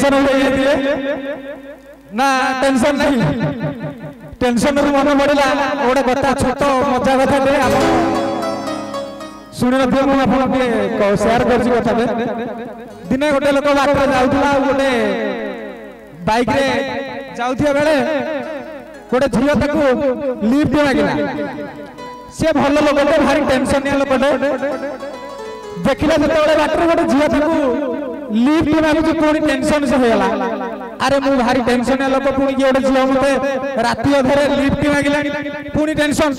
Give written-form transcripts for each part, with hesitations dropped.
tension हो जाइए ना टेंशन नहीं टेंशन रू मन पड़ा गोटे कथा छोट मजा कथा दे आप शुणी नथिबे मु आपन शेयर करछि कथा दे दिने गोटे लोक बाट जाउथला गोटे बाइक रे जाउथिया बेले गोटे झियो ताको लिफ्ट मागिला से भल लोकटे भारी टेंशन या लोकटे देखिला जते बाट रे गोटे झियो ताको लिफ्ट मागुची पुणी टेंशन से होला अरे मु भारी टेंशन लोक पुणी के गोटे झियो मते राती अधरे लिफ्ट मागिलानी पुणी टेंशन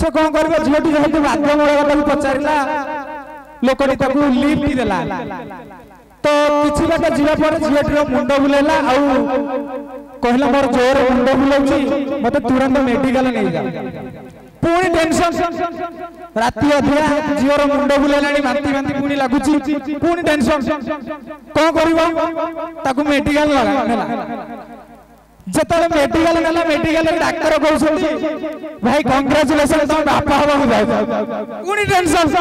से कोन करबो झियोटी जेहेतु बाध्य मोर कथा पचारिला लोकटी ताकू लिफ्ट देला तो किछि बाटे जीवा पर झियोटीर मुंड बुलेला आउ कहला मोर जोर मुंड बुलाउची मते तुरंत मेडिकल नै जा पुणी टेंशन राती अधिया झियोर मुंड बुलेलानी मांती मांती पुणी लागुची पुणी टेंशन कोन करबो ताकू मेडिकल नेला जतले मेडिकल नेला मेडिकल डॉक्टर कहउछथि भाई कांग्रेचुलेशन तुम बापा हबा हो जाय पुणी टेंशन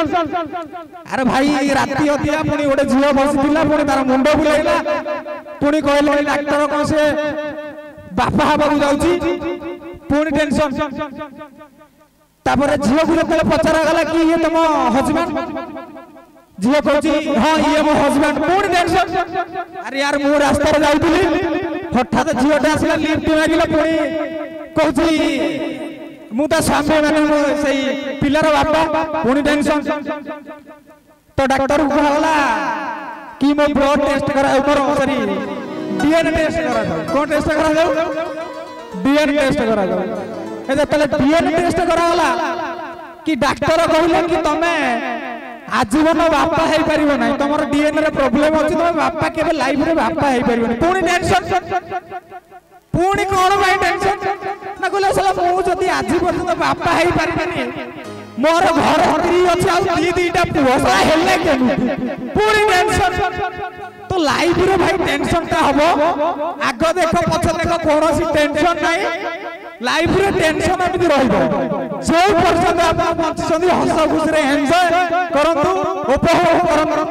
अरे भाई राती अधिया पुणी गोटे झियो बसिथिला पुणी तार मुंड बुलाइला पुणी कहले डॉक्टर कोन से बापा हबा हो जाउची पुणी टेंशन तापर झियो को जतले पचरा गला कि ये तुम हस्बैंड झियो कहउची हां ये मो हस्बैंड पुणी टेंशन अरे यार मु रास्ता रे जाउतली हठात झियोटा आसला लिफ्ट मागिला पुणी कहउची मु ता स्वामी माने सही पिलार बापा पुणी टेंशन तो डॉक्टर को कहला कि मो ब्लड टेस्ट करा ऊपर सॉरी डीएनए टेस्ट करा दो कोन टेस्ट करा दो डीएनए टेस्ट करा दो ए तले डीएनए टेस्ट करा होला कि डॉक्टर कहले कि तमे आजीवन बापा है परिबो नै तमर डीएनए रे प्रॉब्लम अछि तमे बापा केबे लाइफ रे बापा है परिबो नै पुणी टेंशन पुणी कोन भाई टेंशन ना कहले साला मु जदी आजी पर्यंत बापा है परिबनी मोर घर स्त्री अछि आ दी दीटा पुआ हेले केनु पुणी टेंशन तो लाइफ रे भाई टेंशन ता हबो आगो देखो पछ देखो कोनोसी टेंशन नाही लाइफ रे टेंशन एमती रहइबो जो पर्यंत आप बंचछन्ती हस खुशी रे एन्जॉय करंतु उपभोग करंतु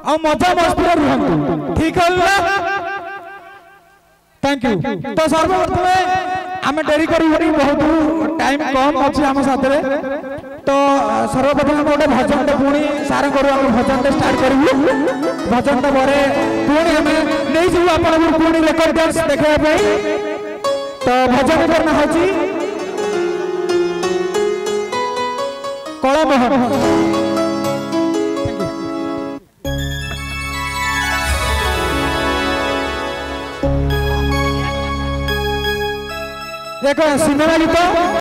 आ मजा मस्ती रे रहंतु ठीक होला थैंक यू तो सर्वप्रथम आमे डेरी करी बहुत टाइम कम अछि हम साथ रे तो सर्वप्रथम गोटे भजन ते पुणी सारे करू हम भजन ते स्टार्ट करू भजन ते बारे पुणी हमें नै जु आपन पुणी रेकॉर्ड डांस देखै पई तो भजन करना होची कला मोहन देखो सिनेमा गीत